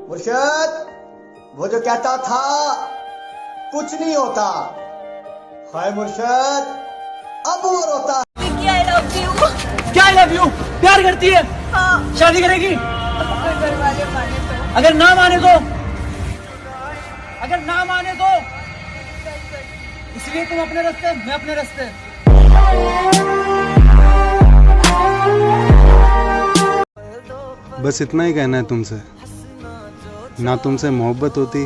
मुर्शद, वो जो कहता था कुछ नहीं होता, हाय मुर्शद अब वो रोता। I love you। क्या आई लव यू? प्यार करती है? हाँ। शादी करेगी? घर वाले माने तो। अगर ना माने तो? अगर ना माने तो? इसलिए तुम अपने रास्ते, मैं अपने रास्ते। बस इतना ही कहना है तुमसे। ना तुमसे मोहब्बत होती,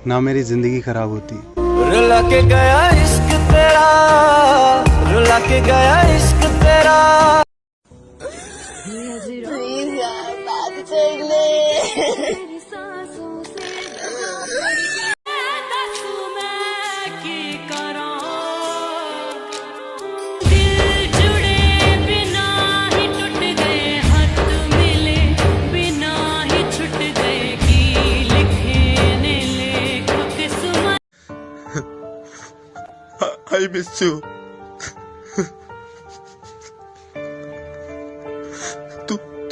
ना मेरी जिंदगी खराब होती। रुला के गया इश्क तेरा, रुला के गया इश्क तेरा। प्लीज यार बात कर ले। I miss you।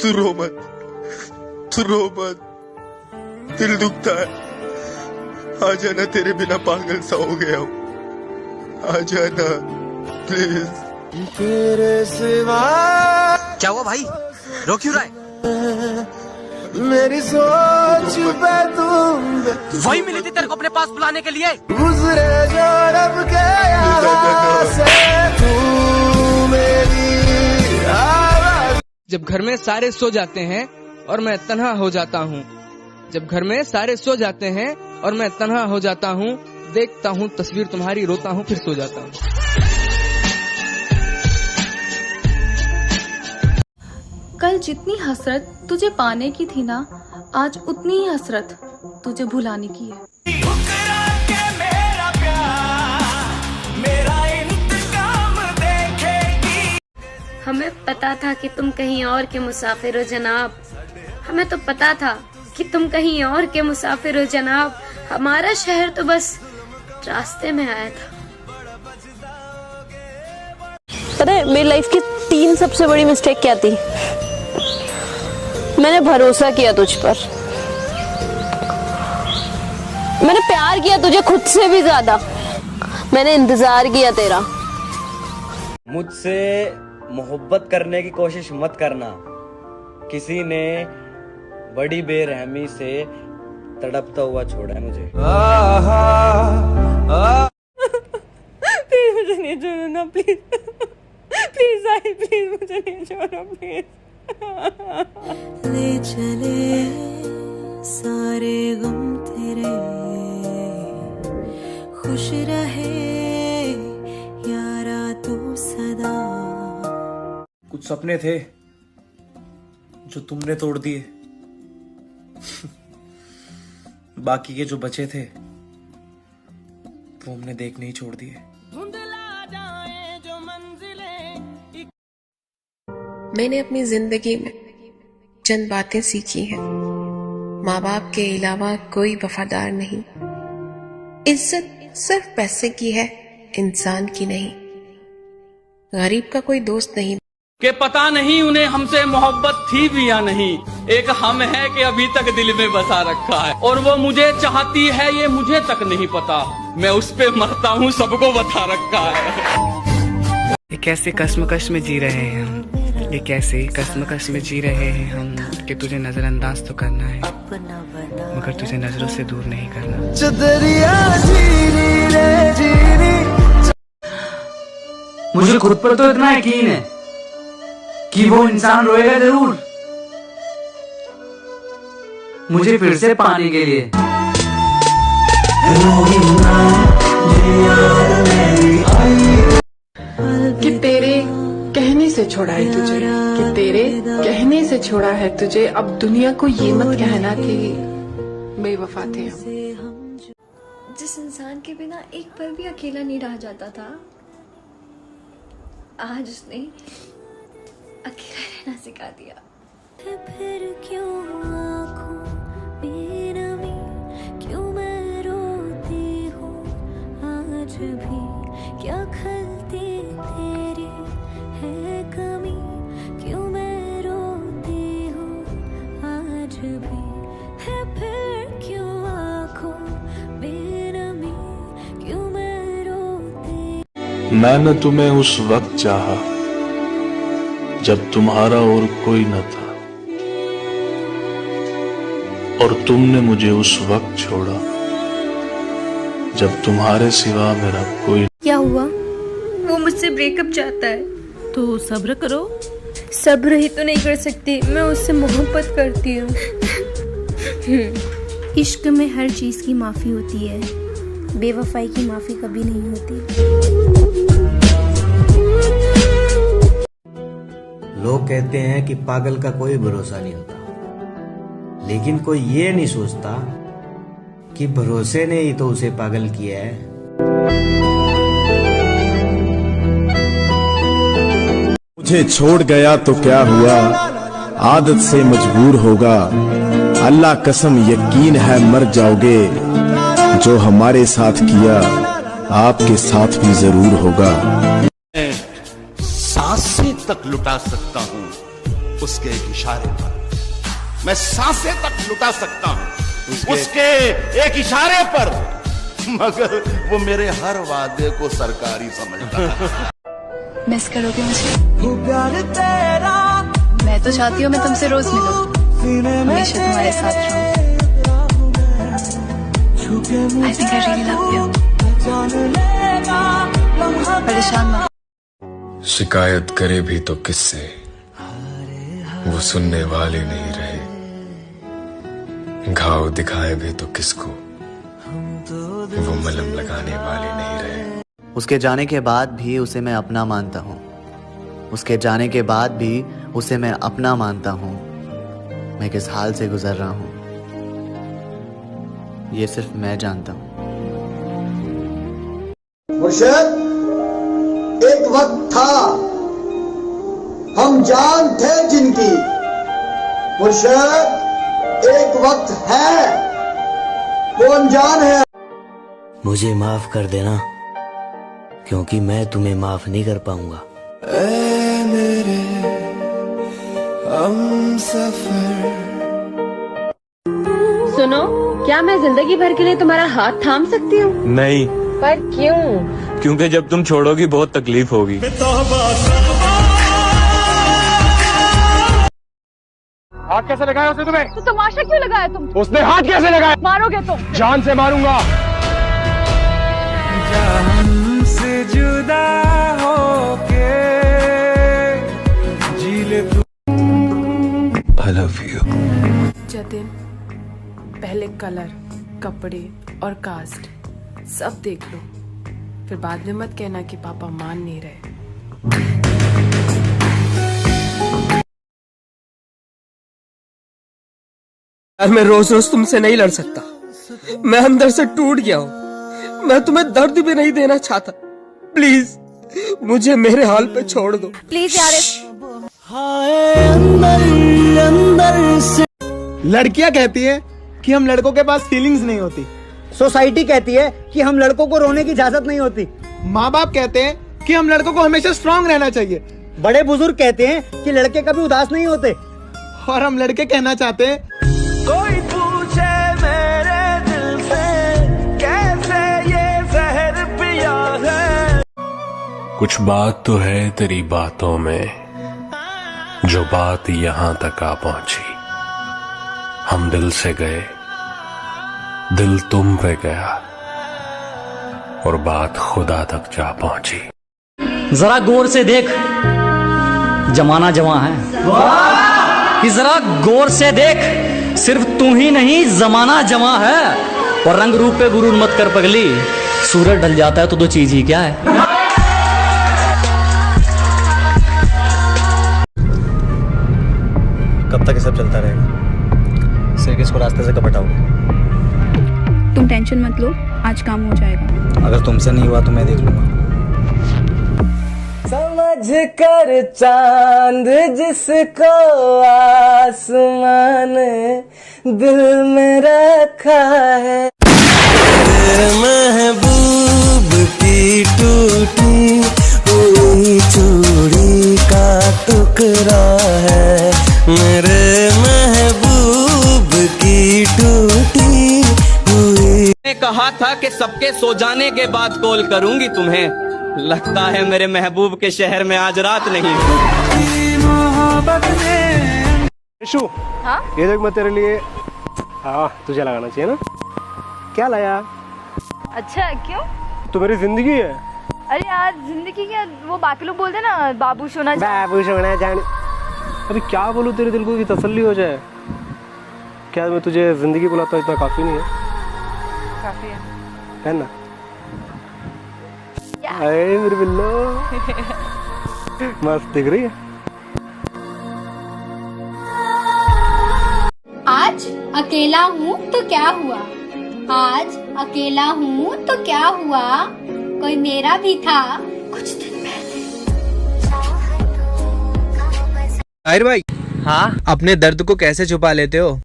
तू रो मत, तू रो मत, दिल दुखता है। आ जाना, तेरे बिना पागल सा हो गया हूँ, आ जाना प्लीज। तेरे सिवा क्या हुआ भाई, रो क्यों रहा है? मेरी सोच पे तुम वही मिली थी तेरे को अपने पास बुलाने के लिए। गुजरे जो रब के यहाँ से तू मेरी आवाज़। जब घर में सारे सो जाते हैं और मैं तन्हा हो जाता हूँ, जब घर में सारे सो जाते हैं और मैं तन्हा हो जाता हूँ, देखता हूँ तस्वीर तुम्हारी, रोता हूँ फिर सो जाता हूँ। कल जितनी हसरत तुझे पाने की थी ना, आज उतनी ही हसरत तुझे भुलाने की है। हमें पता था कि तुम कहीं और के मुसाफिर हो जनाब, हमें तो पता था कि तुम कहीं और के मुसाफिर हो जनाब। हमारा शहर तो बस रास्ते में आया था। पता है मेरी लाइफ की 3 सबसे बड़ी मिस्टेक क्या थी? मैंने भरोसा किया तुझ पर, मैंने प्यार किया तुझे खुद से भी ज्यादा, मैंने इंतजार किया तेरा। मुझसे मोहब्बत करने की कोशिश मत करना, किसी ने बड़ी बेरहमी से तड़पता हुआ छोड़ा है मुझे। प्लीज मुझे नहीं छोड़ो ना, प्लीज प्लीज आई, प्लीज मुझे नहीं छोड़ो प्लीज। ले चले सारे गम तेरे, खुश रहे यारा तू सदा। कुछ सपने थे जो तुमने तोड़ दिए, बाकी के जो बचे थे वो हमने देखने ही छोड़ दिए। मैंने अपनी जिंदगी में चंद बातें सीखी हैं। माँ बाप के अलावा कोई वफादार नहीं, इज्जत सिर्फ पैसे की है, इंसान की नहीं। गरीब का कोई दोस्त नहीं कि पता नहीं उन्हें हमसे मोहब्बत थी भी या नहीं। एक हम है कि अभी तक दिल में बसा रखा है, और वो मुझे चाहती है ये मुझे तक नहीं पता। मैं उस पे मरता हूँ सबको बता रखा है। ये कैसे कश्मकश में जी रहे हैं हम, ये कैसे कश्मकश में जी रहे हैं हम, कि तुझे नजरअंदाज तो करना है मगर तुझे नजरों से दूर नहीं करना। मुझे खुद पर तो इतना यकीन है कि वो इंसान रोएगा जरूर मुझे फिर से पाने के लिए। कि तेरे कहने से छोड़ा है तुझे, कि तेरे कहने से छोड़ा है तुझे। अब दुनिया को ये मत कहना कि बेवफा थे हम। जिस इंसान के बिना एक पल भी अकेला नहीं रह जाता था, आज उसने अकेला रहना सिखा दिया। फिर क्यों आँखों में नमी, क्यों मैं रोती हूँ आज भी, क्या खलती तेरी है कमी, क्यों मैं रोती हूँ आज भी। मैंने तुम्हें उस वक्त चाहा जब तुम्हारा और कोई न था, और तुमने मुझे उस वक्त छोड़ा जब तुम्हारे सिवा मेरा कोई। क्या हुआ? वो मुझसे ब्रेकअप चाहता है। तो सब्र करो। सब्र ही तो नहीं कर सकती, मैं उससे मोहब्बत करती हूँ। इश्क में हर चीज की माफी होती है, बेवफाई की माफी कभी नहीं होती। लोग कहते हैं कि पागल का कोई भरोसा नहीं होता, लेकिन कोई ये नहीं सोचता कि भरोसे ने ही तो उसे पागल किया है। मुझे छोड़ गया तो क्या हुआ, आदत से मजबूर होगा। अल्लाह कसम यकीन है मर जाओगे, जो हमारे साथ किया आपके साथ भी जरूर होगा। सांसें तक लुटा सकता हूँ उसके एक इशारे पर, मैं सांसें तक लुटा सकता हूँ उसके एक इशारे पर, मगर वो मेरे हर वादे को सरकारी समझता है। मिस करोगे मुझे? मैं तो चाहती हूँ मैं तुमसे रोज मिलूं, हमेशा तुम्हारे साथ रहूं। I think I really love you. परेशान मत। शिकायत करे भी तो किससे, वो सुनने वाले नहीं रहे। घाव दिखाए भी तो किसको, वो मलहम लगाने वाले नहीं रहे। उसके जाने के बाद भी उसे मैं अपना मानता हूँ, उसके जाने के बाद भी उसे मैं अपना मानता हूँ। मैं किस हाल से गुजर रहा हूँ ये सिर्फ मैं जानता हूँ। मुर्शिद, एक वक्त था हम जान थे जिनकी, मुर्शिद एक वक्त है वो अनजान है। मुझे माफ कर देना, क्योंकि मैं तुम्हें माफ नहीं कर पाऊंगा। मेरे हमसफर। सुनो, क्या मैं जिंदगी भर के लिए तुम्हारा हाथ थाम सकती हूँ? नहीं। पर क्यों? क्योंकि जब तुम छोड़ोगी बहुत तकलीफ होगी। हाथ कैसे लगाया उसने तुम्हें? तो तमाशा क्यों लगाया तुम? उसने हाथ कैसे लगाया? मारोगे तुम? जान से मारूंगा। हमसे जुदा होके जी ले तू। I love you. जतिन, पहले कलर, कपड़े और कास्ट सब देख लो, फिर बाद में मत कहना कि पापा मान नहीं रहे। यार मैं रोज रोज तुमसे नहीं लड़ सकता, मैं अंदर से टूट गया हूँ। मैं तुम्हें दर्द भी नहीं देना चाहता, प्लीज मुझे मेरे हाल पे छोड़ दो। प्लीज यार। अंदर से लड़कियां कहती है कि हम लड़कों के पास फीलिंग्स नहीं होती, सोसाइटी कहती है कि हम लड़कों को रोने की इजाजत नहीं होती, माँ बाप कहते हैं कि हम लड़कों को हमेशा स्ट्रांग रहना चाहिए, बड़े बुजुर्ग कहते हैं कि लड़के कभी उदास नहीं होते, और हम लड़के कहना चाहते हैं कोई पूछे मेरे दिल से कैसे ये जहर पिया है। कुछ बात तो है तेरी बातों में, जो बात यहाँ तक आ पहुंची। हम दिल से गए, दिल तुम पे गया, और बात खुदा तक जा पहुंची। जरा गौर से देख, जमाना जवां है। कि जरा गौर से देख, सिर्फ तू ही नहीं जमाना जवां है। और रंग रूप पे गुरूर मत कर पगली, सूरज ढल जाता है तो दो चीज ही क्या है। कब तक ये सब चलता रहेगा? सिर्फ इसको रास्ते से कब हटाओगे? तुम टेंशन मत लो, आज काम हो जाएगा। अगर तुमसे नहीं हुआ तो मैं देख लूंगा। समझ कर चांद जिसको आसमान दिल में रखा है, तेरे महबूब की टूटी हुई चूड़ी का टुकड़ा है, मेरे महबूब की टूटी हुई। मैंने कहा था कि सबके सो जाने के बाद कॉल करूंगी तुम्हें, लगता है मेरे महबूब के शहर में आज रात नहीं। यशु, हाँ? ये देख मैं तेरे लिए, हाँ तुझे लगाना चाहिए ना। क्या लाया? अच्छा क्यों? तो मेरी जिंदगी है। अरे यार जिंदगी क्या, वो बाकी लोग बोलते ना बाबू सोना बाबू सोना जान। अभी क्या बोलूं तेरे दिल को कि तसल्ली हो जाए। क्या मैं तुझे जिंदगी बुलाता हूँ इतना काफी नहीं है? काफी है ना? अरे मेरे बिल्लो मस्त दिख रही है। आज अकेला हूँ तो क्या हुआ, आज अकेला हूँ तो क्या हुआ, कोई मेरा भी था कुछ दिन पहले। ताहिर भाई, हाँ? अपने दर्द को कैसे छुपा लेते हो?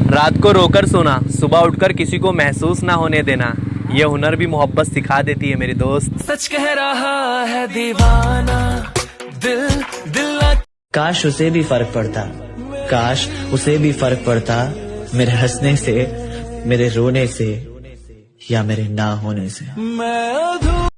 रात को रोकर सोना, सुबह उठकर किसी को महसूस ना होने देना, ये हुनर भी मोहब्बत सिखा देती है मेरी दोस्त। सच कह रहा है दीवाना, दिल काश उसे भी फर्क पड़ता, काश उसे भी फर्क पड़ता मेरे हंसने से, मेरे रोने से या मेरे ना होने से। मैं